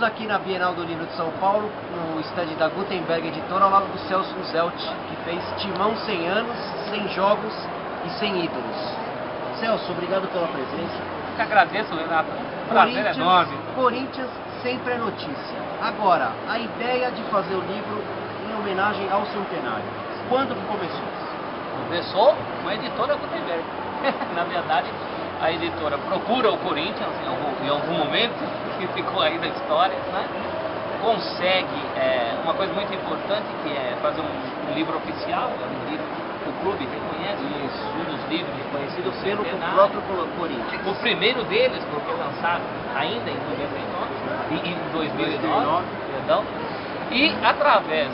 Estamos aqui na Bienal do Livro de São Paulo, no estande da Gutenberg Editora, ao lado do Celso Zelt, que fez Timão 100 anos, 100 jogos e 100 ídolos. Celso, obrigado pela presença. Eu que agradeço, Renato. Prazer enorme. Corinthians sempre é notícia. Agora, a ideia de fazer o livro em homenagem ao centenário. Quando que começou? Começou com a editora Gutenberg. Na verdade, a editora procura o Corinthians em algum momento, que ficou aí na história, né? Consegue uma coisa muito importante, que é fazer um livro oficial, um livro que o clube reconhece, um dos livros reconhecidos pelo próprio Corinthians. O primeiro deles, porque lançado ainda em 2009, perdão, e através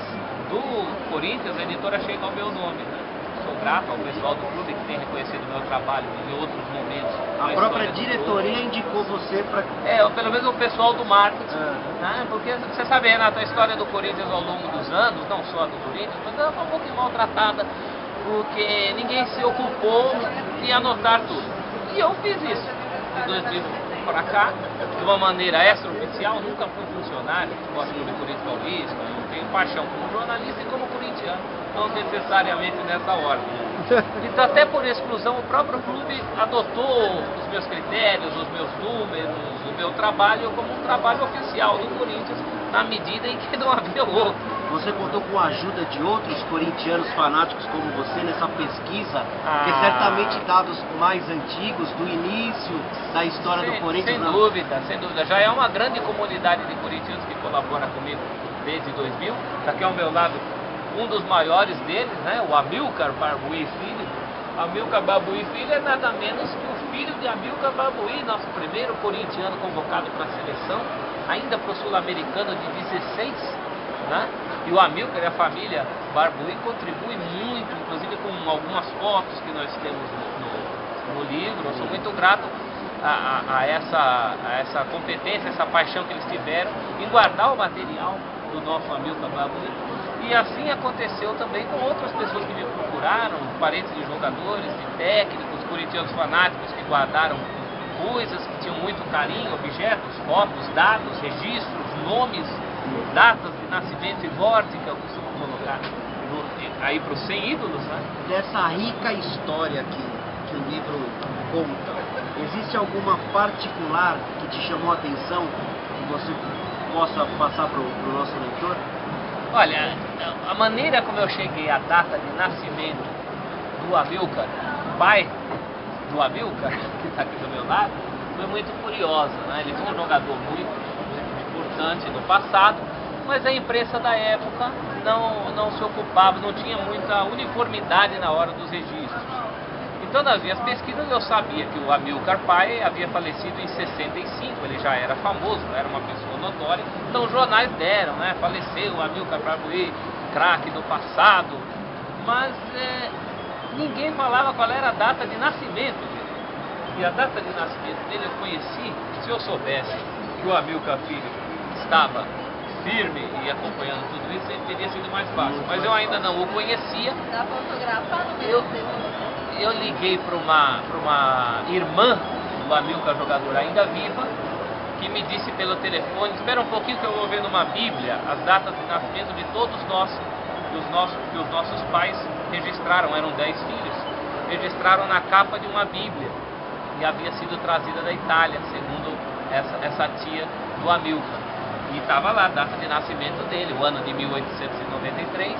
do Corinthians a editora chega ao meu nome, né? Sou grato ao pessoal do clube que tem reconhecido o meu trabalho em outros momentos. A própria diretoria indicou você para... ou pelo menos o pessoal do marketing, né? Porque você sabe, Renato, a história do Corinthians ao longo dos anos, não só do Corinthians, mas ela foi um pouco maltratada, porque ninguém se ocupou de anotar tudo. E eu fiz isso. De 2000 para cá, de uma maneira extraoficial, nunca fui funcionário do Esporte Clube Corinthians Paulista, eu tenho paixão como jornalista e como corintiano, não necessariamente nessa ordem. Então, até por exclusão, o próprio clube adotou os meus critérios, os meus números, o meu trabalho como um trabalho oficial do Corinthians, na medida em que não havia outro. Você contou com a ajuda de outros corintianos fanáticos como você nessa pesquisa, que certamente dados mais antigos, do início da história do Corinthians... Sem dúvida, sem dúvida. Já é uma grande comunidade de corintianos que colabora comigo desde 2000. Está aqui ao meu lado um dos maiores deles, né, o Amilcar Barbuí Filho. Amilcar Barbuí Filho é nada menos que o filho de Amilcar Barbuí, nosso primeiro corintiano convocado para a seleção, ainda para o Sul-Americano de 16, né? E o Amilcar e a família Barbuí contribuem muito, inclusive com algumas fotos que nós temos no livro. Eu sou muito grato a essa competência, essa paixão que eles tiveram em guardar o material do nosso Amilcar Barbuí. E assim aconteceu também com outras pessoas que me procuraram, parentes de jogadores, de técnicos, corintianos fanáticos que guardaram coisas, que tinham muito carinho, objetos, fotos, dados, registros, nomes, datas de nascimento e morte, que eu costumo colocar aí para os 100 ídolos, né? Dessa rica história que o livro conta, existe alguma particular que te chamou a atenção, que você possa passar para o nosso leitor? Olha, a maneira como eu cheguei à data de nascimento do Amilcar, pai do Amilcar, que está aqui do meu lado, foi muito curiosa, né? Ele foi um jogador muito importante no passado, mas a imprensa da época não se ocupava, não tinha muita uniformidade na hora dos registros. Então, nas minhas pesquisas, eu sabia que o Amilcar pai havia falecido em 65, ele já era famoso, era uma pessoa notória, então os jornais deram, né? Faleceu o Amilcar Barbuí, craque do passado, mas ninguém falava qual era a data de nascimento dele. E a data de nascimento dele eu conheci, se eu soubesse que o Amilcar filho estava firme e acompanhando tudo isso, ele teria sido mais fácil, mas eu ainda não o conhecia. Dá pra fotografar no meio dele? Eu liguei para uma irmã do Amilcar, jogador ainda viva, que me disse pelo telefone: espera um pouquinho que eu vou ver numa Bíblia as datas de nascimento de todos nós, que os nossos pais registraram, eram 10 filhos, registraram na capa de uma Bíblia, e havia sido trazida da Itália, segundo essa tia do Amilcar. E estava lá a data de nascimento dele, o ano de 1893,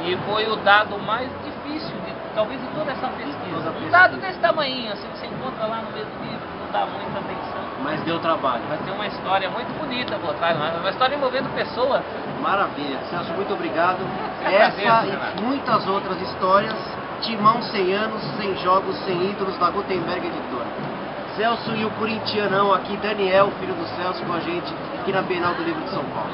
e foi o dado mais difícil talvez de toda essa pesquisa. Um dado desse tamanho, assim, que você encontra lá no meio do livro, não dá muita atenção. Mas deu trabalho. Mas tem uma história muito bonita por trás, uma história envolvendo pessoas. Maravilha. Celso, muito obrigado. Essa e muitas outras histórias, Timão 100 anos, 100 jogos, 100 ídolos, da Gutenberg Editora. Celso e o corintianão aqui, Daniel, filho do Celso, com a gente aqui na Bienal do Livro de São Paulo.